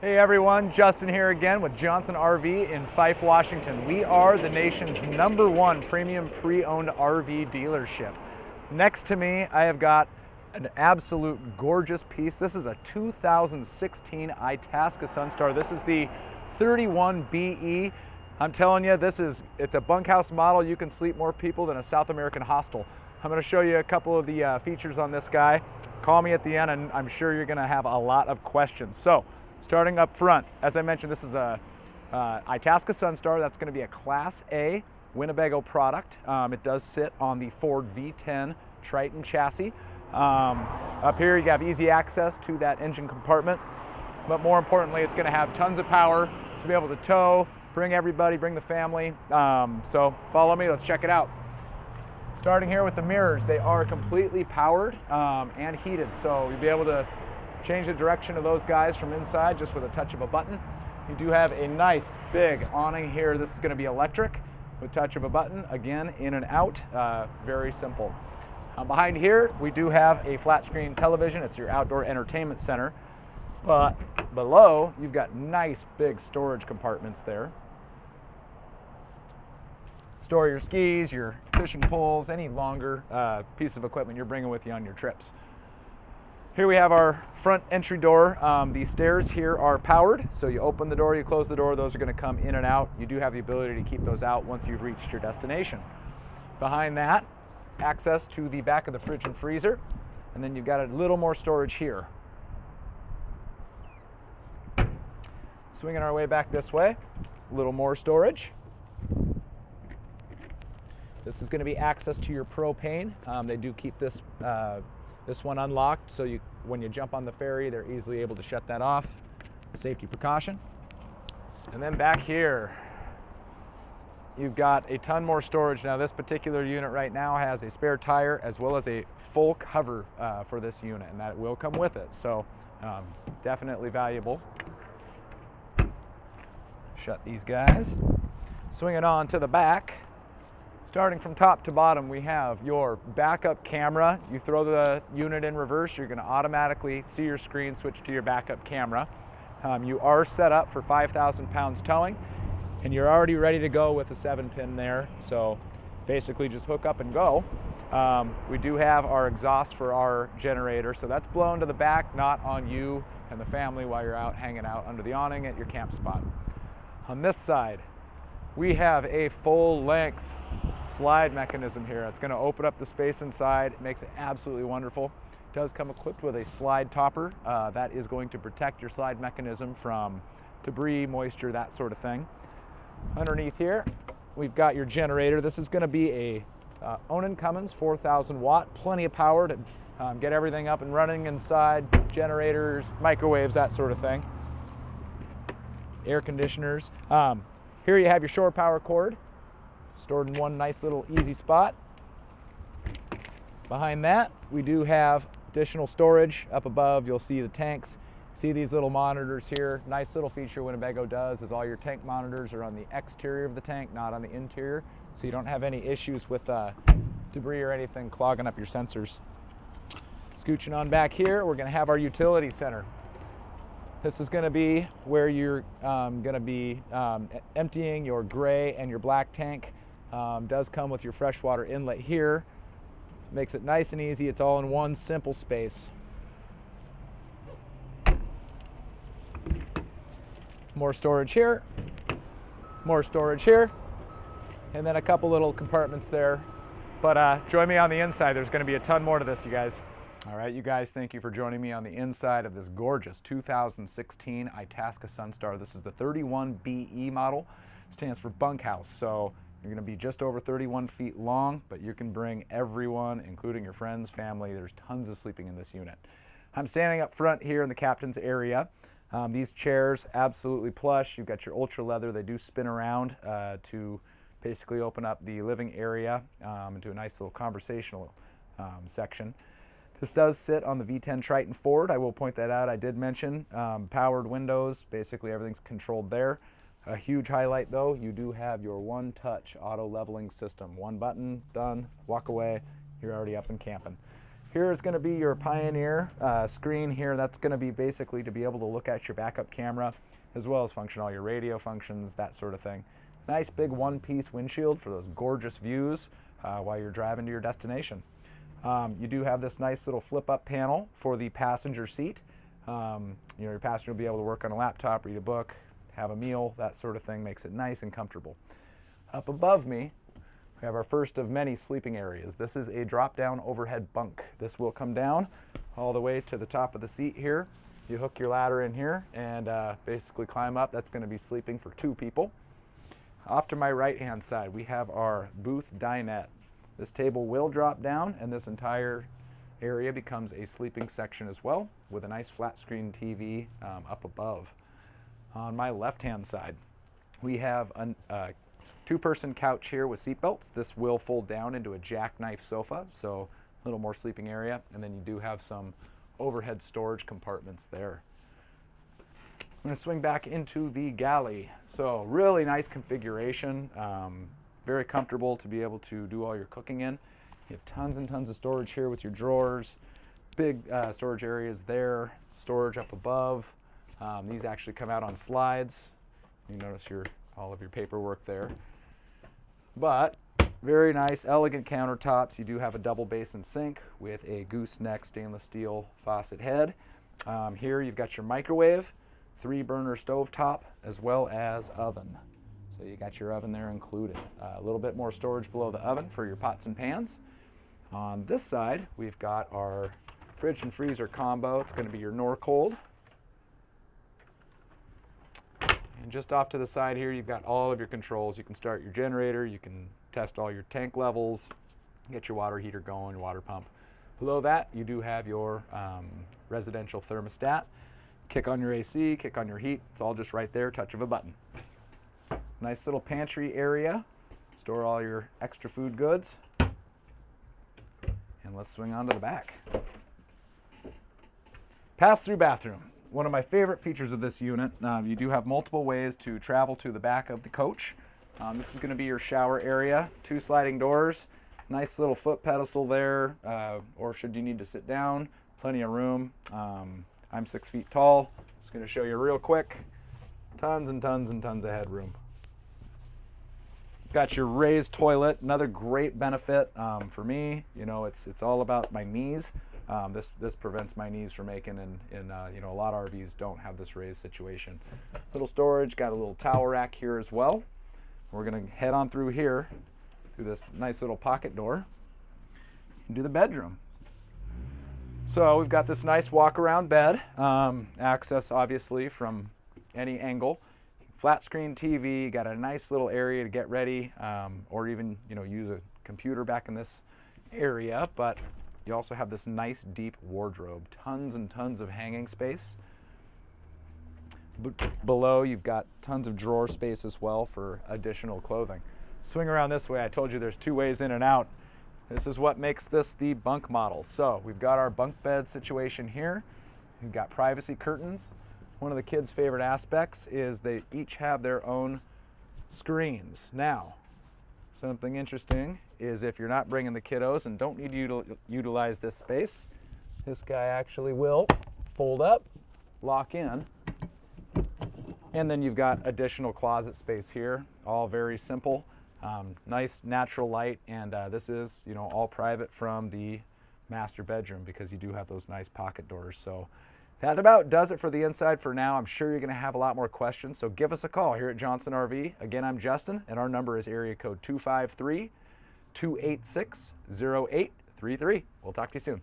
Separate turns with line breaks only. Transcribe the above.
Hey everyone, Justin here again with Johnson RV in Fife, Washington. We are the nation's #1 premium pre-owned RV dealership. Next to me, I have got an absolute gorgeous piece. This is a 2016 Itasca Sunstar. This is the 31BE. I'm telling you, it's a bunkhouse model. You can sleep more people than a South American hostel. I'm going to show you a couple of the features on this guy. Call me at the end and I'm sure you're going to have a lot of questions. So, starting up front, as I mentioned, this is a Itasca Sunstar. That's going to be a Class A Winnebago product. It does sit on the Ford V10 Triton chassis. Up here you have easy access to that engine compartment, but more importantly, it's going to have tons of power to be able to tow, bring everybody, bring the family. So follow me, let's check it out. Starting here with the mirrors, they are completely powered and heated, so you'll be able to change the direction of those guys from inside just with a touch of a button. You do have a nice big awning here. This is going to be electric with a touch of a button. Again, in and out, very simple. Behind here, we do have a flat screen television. It's your outdoor entertainment center. But below, you've got nice big storage compartments there. Store your skis, your fishing poles, any longer piece of equipment you're bringing with you on your trips. Here we have our front entry door. The stairs here are powered, so you open the door, you close the door, those are going to come in and out. You do have the ability to keep those out once you've reached your destination. Behind that, access to the back of the fridge and freezer, and then you've got a little more storage here. Swinging our way back this way, a little more storage. This is going to be access to your propane. They do keep this one unlocked, so when you jump on the ferry, they're easily able to shut that off. Safety precaution. And then back here, you've got a ton more storage. Now this particular unit right now has a spare tire as well as a full cover for this unit, and that will come with it. So definitely valuable. Shut these guys. Swinging on to the back. Starting from top to bottom, we have your backup camera. You throw the unit in reverse, you're going to automatically see your screen switch to your backup camera. You are set up for 5,000 pounds towing, and you're already ready to go with a 7-pin there. So basically just hook up and go. We do have our exhaust for our generator, so that's blown to the back, not on you and the family while you're out hanging out under the awning at your camp spot. On this side, we have a full-length slide mechanism here. It's going to open up the space inside. It makes it absolutely wonderful. It does come equipped with a slide topper. That is going to protect your slide mechanism from debris, moisture, that sort of thing. Underneath here, we've got your generator. This is going to be a Onan Cummins 4,000 watt, plenty of power to get everything up and running inside, generators, microwaves, that sort of thing. Air conditioners. Here you have your shore power cord, stored in one nice little easy spot. Behind that, we do have additional storage. Up above, you'll see the tanks. See these little monitors here. Nice little feature Winnebago does is all your tank monitors are on the exterior of the tank, not on the interior, so you don't have any issues with debris or anything clogging up your sensors. Scooching on back here, we're going to have our utility center. This is going to be where you're going to be emptying your gray and your black tank. Does come with your freshwater inlet here. Makes it nice and easy. It's all in one simple space. More storage here. More storage here. And then a couple little compartments there. But join me on the inside. There's going to be a ton more to this, you guys. All right, you guys, thank you for joining me on the inside of this gorgeous 2016 Itasca Sunstar. This is the 31BE model. It stands for bunkhouse, so you're going to be just over 31 feet long, but you can bring everyone, including your friends, family. There's tons of sleeping in this unit. I'm standing up front here in the captain's area. These chairs, absolutely plush. You've got your ultra leather. They do spin around to basically open up the living area into a nice little conversational section. This does sit on the V10 Triton Ford. I will point that out. I did mention powered windows. Basically everything's controlled there. A huge highlight though, you do have your one-touch auto leveling system. One button, done, walk away, you're already up and camping. Here is going to be your Pioneer screen here. That's going to be basically to be able to look at your backup camera as well as function all your radio functions, that sort of thing. Nice big one-piece windshield for those gorgeous views while you're driving to your destination. You do have this nice little flip-up panel for the passenger seat. Your passenger will be able to work on a laptop, read a book, have a meal, that sort of thing. Makes it nice and comfortable. Up above me, we have our first of many sleeping areas. This is a drop-down overhead bunk. This will come down all the way to the top of the seat here. You hook your ladder in here and basically climb up. That's going to be sleeping for 2 people. Off to my right-hand side, we have our booth dinette. This table will drop down, and this entire area becomes a sleeping section as well, with a nice flat screen TV up above. On my left-hand side, we have a 2-person couch here with seat belts. This will fold down into a jackknife sofa, so a little more sleeping area, and then you do have some overhead storage compartments there. I'm going to swing back into the galley. So really nice configuration, very comfortable to be able to do all your cooking in. You have tons and tons of storage here with your drawers, big storage areas there, storage up above. These actually come out on slides. You notice all of your paperwork there. But very nice, elegant countertops. You do have a double basin sink with a gooseneck stainless steel faucet head. Here you've got your microwave, 3-burner stovetop, as well as oven. So you got your oven there included. A little bit more storage below the oven for your pots and pans. On this side, we've got our fridge and freezer combo. It's going to be your Norcold. And just off to the side here, you've got all of your controls. You can start your generator, you can test all your tank levels, get your water heater going, water pump. Below that, you do have your residential thermostat. Kick on your AC, kick on your heat. It's all just right there, touch of a button. Nice little pantry area. Store all your extra food goods. And let's swing on to the back. Pass-through bathroom. One of my favorite features of this unit. You do have multiple ways to travel to the back of the coach. This is going to be your shower area. 2 sliding doors. Nice little foot pedestal there, or should you need to sit down, plenty of room. I'm 6 feet tall. Just going to show you real quick. Tons and tons and tons of headroom. Got your raised toilet. Another great benefit for me. You know, it's all about my knees. This prevents my knees from aching, and you know, a lot of RVs don't have this raised situation. Little storage. Got a little towel rack here as well. We're going to head on through here, through this nice little pocket door, and do the bedroom. So we've got this nice walk-around bed, access obviously from any angle. Flat screen TV, got a nice little area to get ready, or even use a computer back in this area. But you also have this nice deep wardrobe, tons and tons of hanging space. Below you've got tons of drawer space as well for additional clothing. Swing around this way. I told you there's 2 ways in and out. This is what makes this the bunk model. So we've got our bunk bed situation here. We've got privacy curtains. One of the kids' favorite aspects is they each have their own screens. Now, something interesting is if you're not bringing the kiddos and don't need to utilize this space, this guy actually will fold up, lock in, and then you've got additional closet space here, all very simple. Nice natural light, and this is all private from the master bedroom because you do have those nice pocket doors. So that about does it for the inside for now. I'm sure you're going to have a lot more questions, so give us a call here at Johnson RV. Again, I'm Justin, and our number is area code 253-286-0833. We'll talk to you soon.